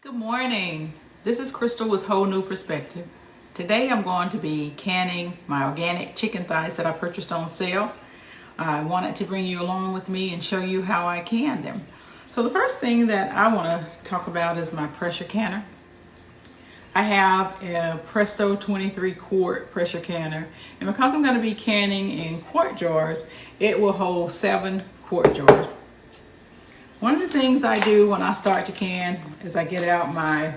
Good morning. This is Crystal with Whole New Perspective. Today I'm going to be canning my organic chicken thighs that I purchased on sale. I wanted to bring you along with me and show you how I can them. So the first thing that I want to talk about is my pressure canner. I have a Presto 23 quart pressure canner, and because I'm going to be canning in quart jars, it will hold 7 quart jars. One of the things I do when I start to can is I get out my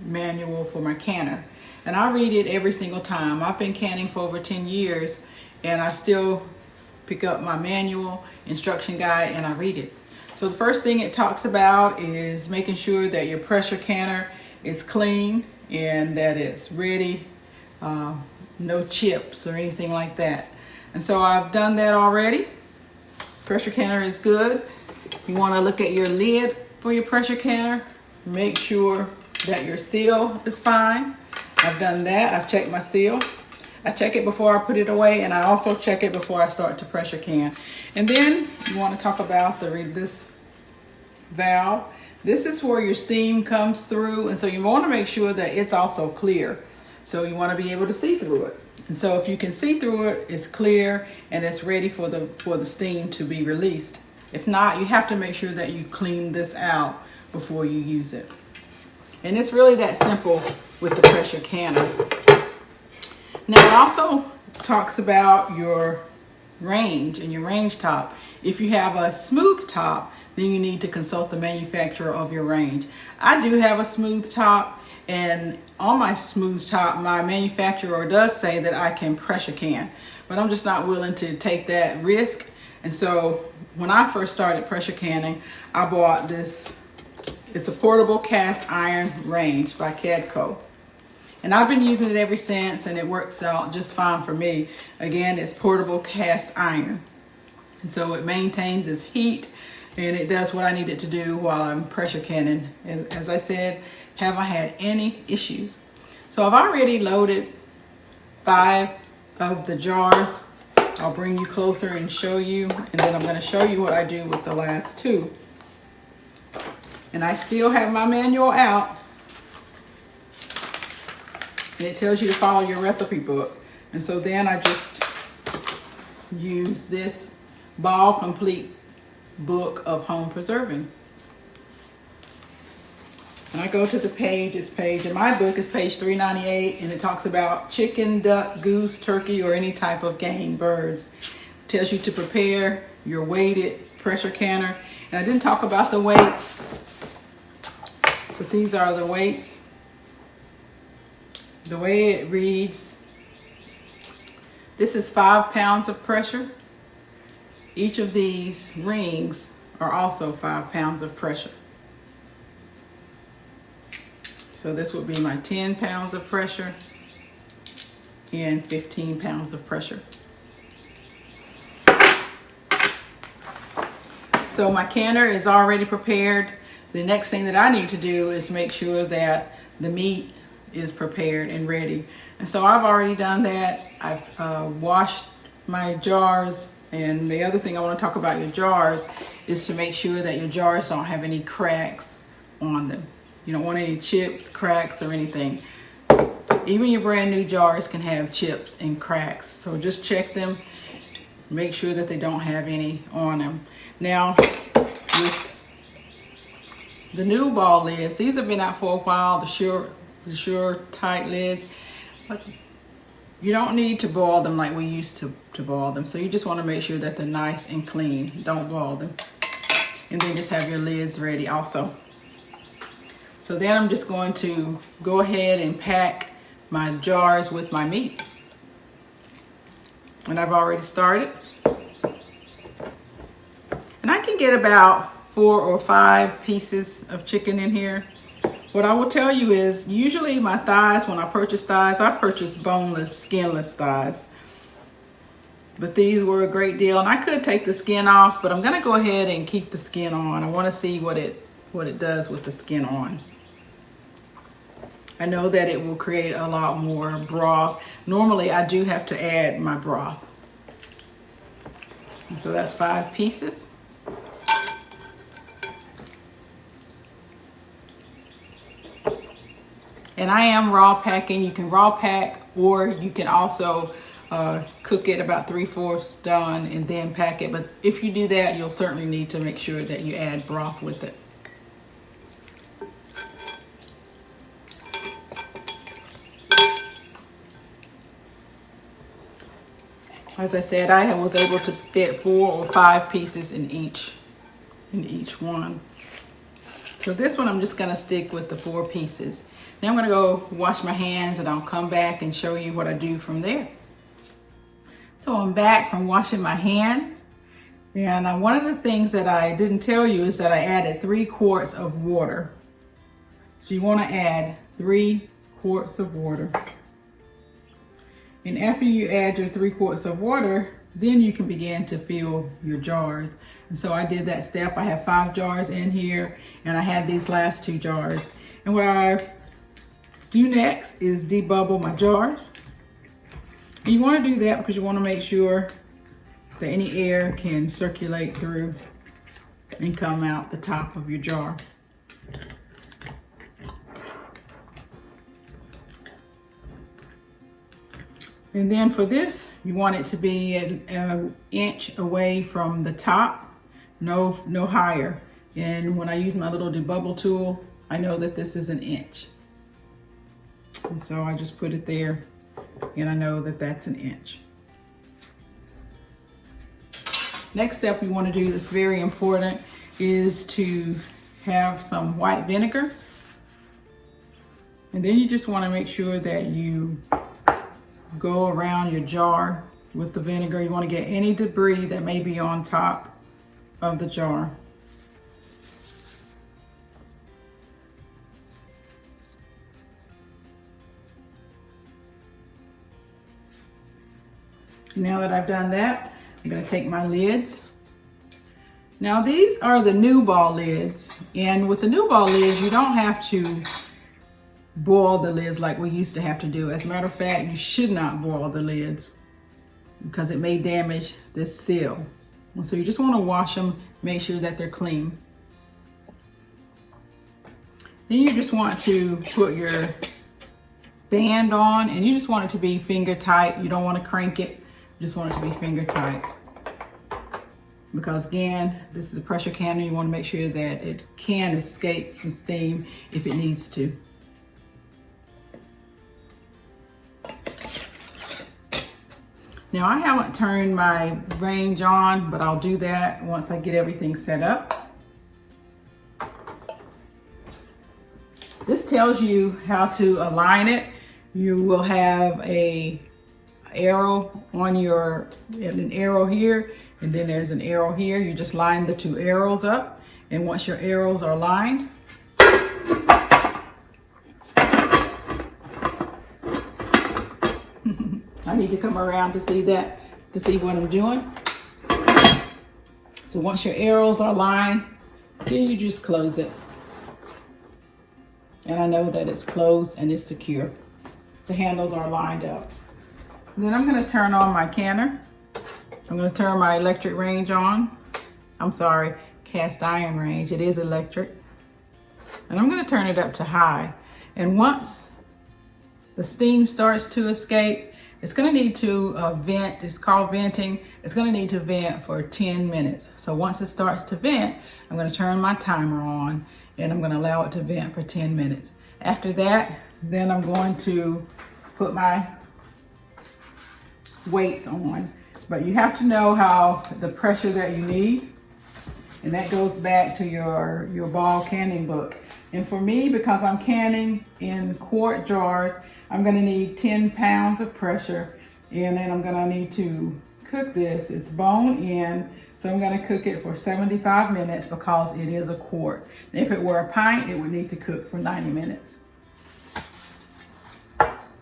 manual for my canner, and I read it every single time. I've been canning for over 10 years, and I still pick up my manual, instruction guide, and I read it. So the first thing it talks about is making sure that your pressure canner is clean and that it's ready, no chips or anything like that. And so I've done that already. Pressure canner is good. You want to look at your lid for your pressure canner. Make sure that your seal is fine. I've done that. I've checked my seal. I check it before I put it away, and I also check it before I start to pressure can. And then you want to talk about this valve. This is where your steam comes through, and so you want to make sure that it's also clear. So you want to be able to see through it. And so if you can see through it, it's clear and it's ready for the steam to be released. If not, you have to make sure that you clean this out before you use it. And it's really that simple with the pressure canner. Now it also talks about your range and your range top. If you have a smooth top, then you need to consult the manufacturer of your range. I do have a smooth top, and on my smooth top, my manufacturer does say that I can pressure can, but I'm just not willing to take that risk. And so when I first started pressure canning, I bought this. It's a portable cast iron range by Cadco. And I've been using it ever since, and it works out just fine for me. Again, it's portable cast iron. And so it maintains its heat, and it does what I need it to do while I'm pressure canning. And as I said, have I had any issues? So I've already loaded 5 of the jars. I'll bring you closer and show you, and then I'm going to show you what I do with the last 2. And I still have my manual out, and it tells you to follow your recipe book. And so then I just use this Ball Complete book of home preserving. And I go to the page, in my book is page 398, and it talks about chicken, duck, goose, turkey, or any type of game, birds. It tells you to prepare your weighted pressure canner. And I didn't talk about the weights, but these are the weights. The way it reads, this is 5 pounds of pressure. Each of these rings are also 5 pounds of pressure. So this would be my 10 pounds of pressure and 15 pounds of pressure. So my canner is already prepared. The next thing that I need to do is make sure that the meat is prepared and ready. And so I've already done that. I've washed my jars. And the other thing I want to talk about your jars is to make sure that your jars don't have any cracks on them. You don't want any chips, cracks, or anything. Even your brand new jars can have chips and cracks. So just check them. Make sure that they don't have any on them. Now, with the new ball lids, these have been out for a while, the sure tight lids. But you don't need to boil them like we used to boil them. So you just want to make sure that they're nice and clean. Don't boil them. And then just have your lids ready also. So then I'm just going to go ahead and pack my jars with my meat. And I've already started. And I can get about 4 or 5 pieces of chicken in here. What I will tell you is, usually my thighs, when I purchase thighs, I purchase boneless, skinless thighs. But these were a great deal, and I could take the skin off, but I'm gonna go ahead and keep the skin on. I wanna see what it does with the skin on. I know that it will create a lot more broth. Normally I do have to add my broth. And so that's 5 pieces. And I am raw packing. You can raw pack, or you can also cook it about 3/4 done and then pack it. But if you do that, you'll certainly need to make sure that you add broth with it. As I said, I was able to fit 4 or 5 pieces in each one. So this one I'm just gonna stick with the 4 pieces. Now I'm gonna go wash my hands and I'll come back and show you what I do from there. So I'm back from washing my hands. And one of the things that I didn't tell you is that I added 3 quarts of water. So you wanna add 3 quarts of water. And after you add your 3 quarts of water, then you can begin to fill your jars. And so I did that step. I have 5 jars in here, and I had these last 2 jars. And what I do next is debubble my jars. And you want to do that because you want to make sure that any air can circulate through and come out the top of your jar. And then for this, you want it to be an inch away from the top, no higher. And when I use my little debubble tool, I know that this is 1 inch. And so I just put it there, and I know that that's 1 inch. Next step you want to do that's very important is to have some white vinegar. And then you just want to make sure that you go around your jar with the vinegar. You want to get any debris that may be on top of the jar. Now that I've done that, I'm going to take my lids. Now these are the new ball lids, and with the new ball lids you don't have to boil the lids like we used to have to do. As a matter of fact, you should not boil the lids because it may damage this seal. And so you just want to wash them, make sure that they're clean. Then you just want to put your band on, and you just want it to be finger tight. You don't want to crank it, you just want it to be finger tight. Because again, this is a pressure canner. You want to make sure that it can escape some steam if it needs to. Now I haven't turned my range on, but I'll do that once I get everything set up. This tells you how to align it. You will have an arrow on an arrow here, and then there's an arrow here. You just line the 2 arrows up, and once your arrows are lined, I need to come around to see what I'm doing. So once your arrows are lined, then you just close it. And I know that it's closed and it's secure. The handles are lined up. And then I'm going to turn on my canner. I'm going to turn my electric range on. I'm sorry, cast iron range. It is electric. And I'm going to turn it up to high. And once the steam starts to escape, it's going to need to vent. It's called venting. It's going to need to vent for 10 minutes. So once it starts to vent, I'm going to turn my timer on, and I'm going to allow it to vent for 10 minutes. After that, then I'm going to put my weights on. But you have to know how the pressure that you need, and that goes back to your ball canning book. And for me, because I'm canning in quart jars, I'm going to need 10 pounds of pressure, and then I'm going to need to cook this. It's bone in, so I'm going to cook it for 75 minutes because it is a quart. And if it were a pint, it would need to cook for 90 minutes.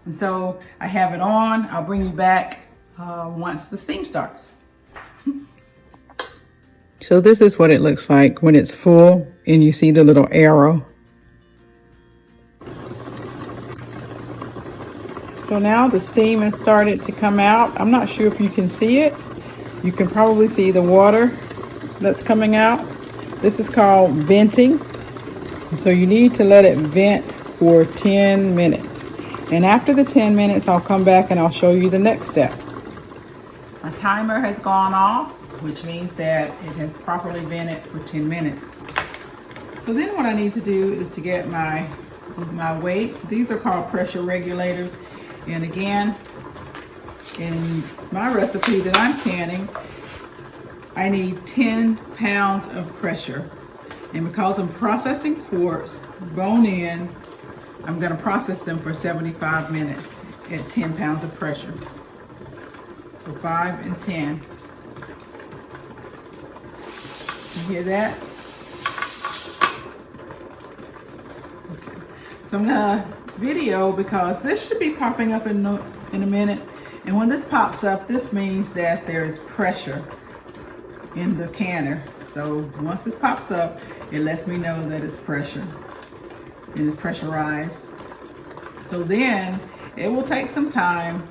And so I have it on. I'll bring you back once the steam starts. So this is what it looks like when it's full and you see the little arrow. So now the steam has started to come out. I'm not sure if you can see it. You can probably see the water that's coming out. This is called venting. So you need to let it vent for 10 minutes. And after the 10 minutes, I'll come back and I'll show you the next step. My timer has gone off, which means that it has properly vented for 10 minutes. So then what I need to do is to get my weights. These are called pressure regulators. And again, in my recipe that I'm canning, I need 10 pounds of pressure. And because I'm processing quarts, bone in, I'm going to process them for 75 minutes at 10 pounds of pressure. So 5 and 10. You hear that? Okay. So I'm going to video because this should be popping up in a minute. And when this pops up, this means that there is pressure in the canner. So once this pops up, it lets me know that it's pressure and it's pressurized. So then it will take some time,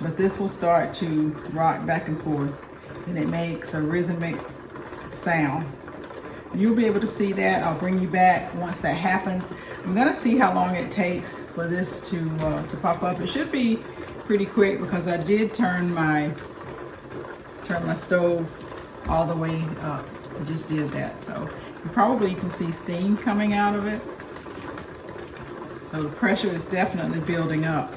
but this will start to rock back and forth and it makes a rhythmic sound. You'll be able to see that. I'll bring you back once that happens. I'm gonna see how long it takes for this to pop up. It should be pretty quick because I did turn my stove all the way up. I just did that. So you probably can see steam coming out of it. So the pressure is definitely building up.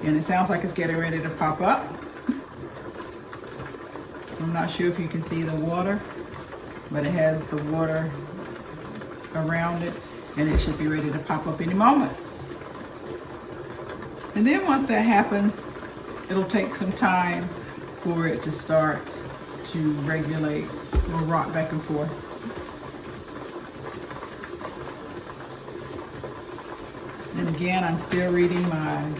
And it sounds like it's getting ready to pop up. I'm not sure if you can see the water, but it has the water around it and it should be ready to pop up any moment. And then once that happens, it'll take some time for it to start to regulate or rock back and forth. And again, I'm still reading my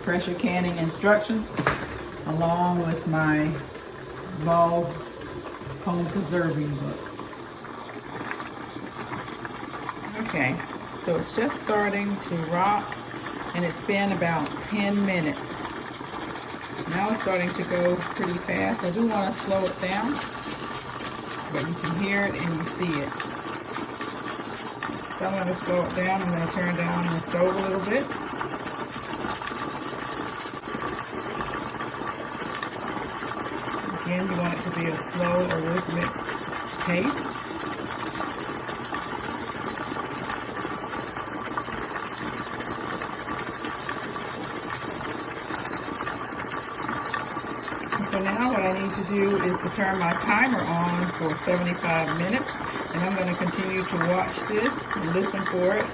pressure canning instructions along with my ball home preserving book. Okay, so it's just starting to rock and it's been about 10 minutes. Now it's starting to go pretty fast. I do want to slow it down, but you can hear it and you see it. So I'm going to slow it down. I'm going to turn down the stove a little bit. Again, you want it to be a slow or rhythmic pace. So now what I need to do is to turn my timer on for 75 minutes. And I'm going to continue to watch this and listen for it.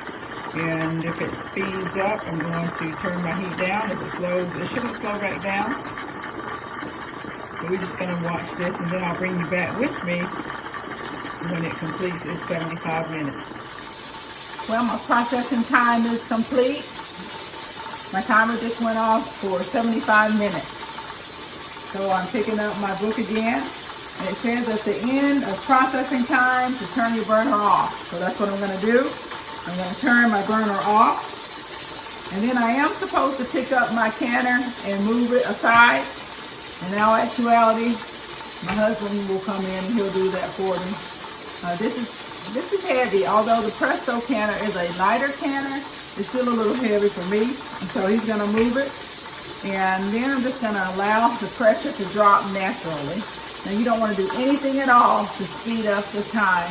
And if it speeds up, I'm going to turn my heat down. If it slows, it shouldn't slow back down. So we're just going to watch this and then I'll bring you back with me when it completes its 75 minutes. Well, my processing time is complete. My timer just went off for 75 minutes. So I'm picking up my book again. And it says at the end of processing time to turn your burner off. So that's what I'm going to do. I'm going to turn my burner off. And then I am supposed to pick up my canner and move it aside. In all actuality, my husband will come in and he'll do that for me. This is heavy. Although the Presto canner is a lighter canner, it's still a little heavy for me. And so he's going to move it. And then I'm just going to allow the pressure to drop naturally. Now you don't want to do anything at all to speed up the time.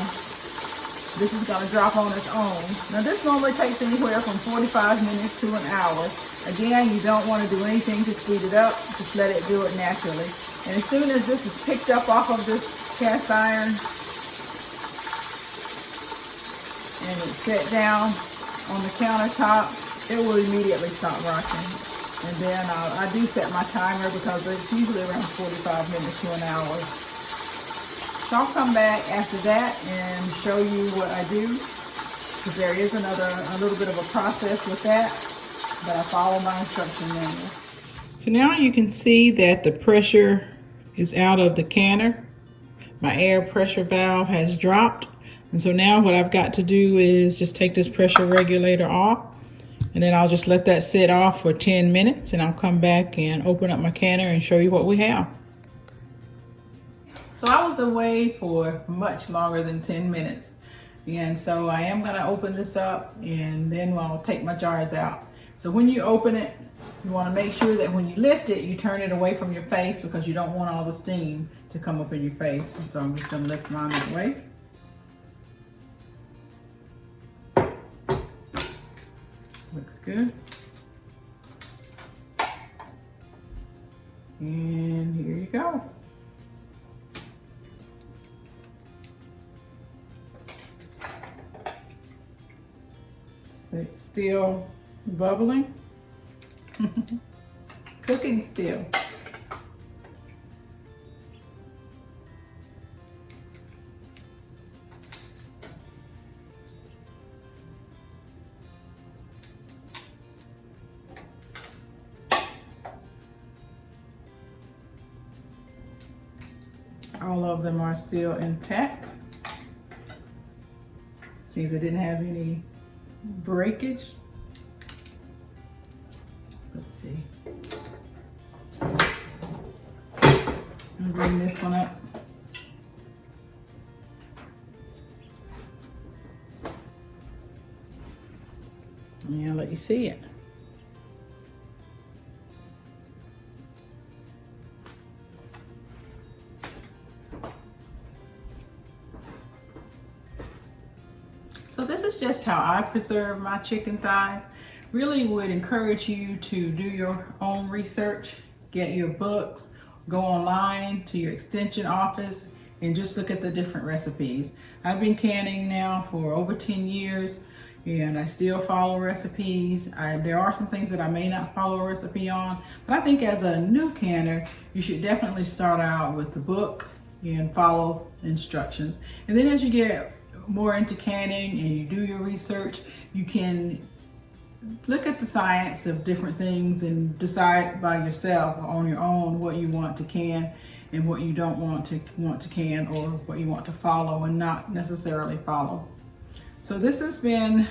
This is going to drop on its own. Now this normally takes anywhere from 45 minutes to an hour. Again, you don't want to do anything to speed it up. Just let it do it naturally. And as soon as this is picked up off of this cast iron and it's set down on the countertop, it will immediately stop rocking. And then I do set my timer because it's usually around 45 minutes to an hour. So I'll come back after that and show you what I do, because there is a little bit of a process with that, but I follow my instruction manual. So now you can see that the pressure is out of the canner. My air pressure valve has dropped. And so now what I've got to do is just take this pressure regulator off. And then I'll just let that sit off for 10 minutes and I'll come back and open up my canner and show you what we have. So I was away for much longer than 10 minutes. And so I am going to open this up, and then I'll take my jars out. So when you open it, you want to make sure that when you lift it, you turn it away from your face, because you don't want all the steam to come up in your face. And so I'm just going to lift mine away. Looks good. And here you go. So it's still bubbling. Cooking still. All of them are still intact. See, they didn't have any breakage. Let's see. I'll bring this one up. Yeah, I'll let you see it. So this is just how I preserve my chicken thighs. Really would encourage you to do your own research, get your books, go online to your extension office, and just look at the different recipes. I've been canning now for over 10 years, and I still follow recipes. There are some things that I may not follow a recipe on, but I think as a new canner, you should definitely start out with the book and follow instructions. And then as you get more into canning and you do your research, you can look at the science of different things and decide by yourself on your own what you want to can and what you don't want to can, or what you want to follow and not necessarily follow. So this has been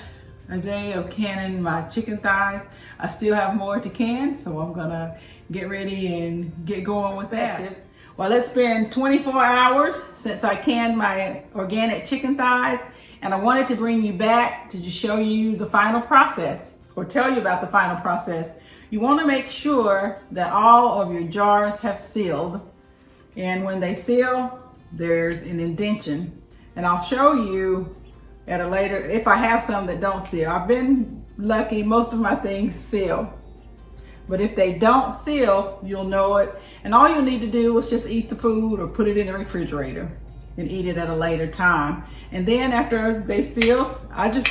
a day of canning my chicken thighs. I still have more to can, so I'm gonna get ready and get going with that. Well, it's been 24 hours since I canned my organic chicken thighs, and I wanted to bring you back to just show you the final process, or tell you about the final process. You want to make sure that all of your jars have sealed, and when they seal, there's an indentation. And I'll show you at a later, if I have some that don't seal. I've been lucky, most of my things seal. But if they don't seal, you'll know it. And all you'll need to do is just eat the food or put it in the refrigerator and eat it at a later time. And then after they seal, I just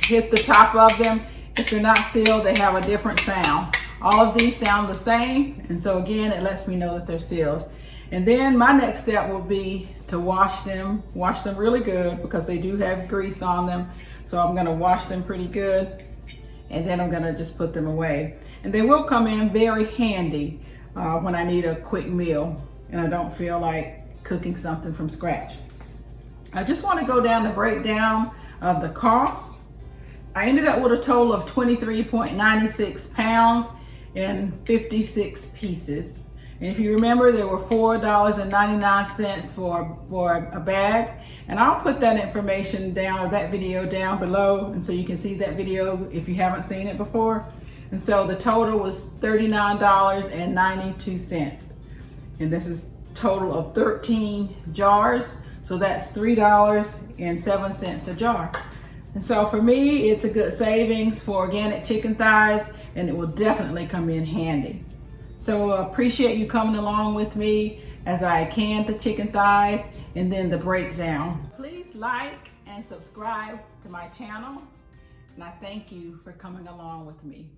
hit the top of them. If they're not sealed, they have a different sound. All of these sound the same. And so again, it lets me know that they're sealed. And then my next step will be to wash them really good, because they do have grease on them. So I'm gonna wash them pretty good, and then I'm gonna just put them away. And they will come in very handy when I need a quick meal and I don't feel like cooking something from scratch. I just want to go down the breakdown of the cost. I ended up with a total of 23.96 pounds and 56 pieces. And if you remember, there were $4.99 for a bag. And I'll put that information down, that video down below, and so you can see that video if you haven't seen it before. And so the total was $39.92. And this is total of 13 jars. So that's $3.07 a jar. And so for me, it's a good savings for organic chicken thighs, and it will definitely come in handy. So appreciate you coming along with me as I can the chicken thighs and then the breakdown. Please like and subscribe to my channel, and I thank you for coming along with me.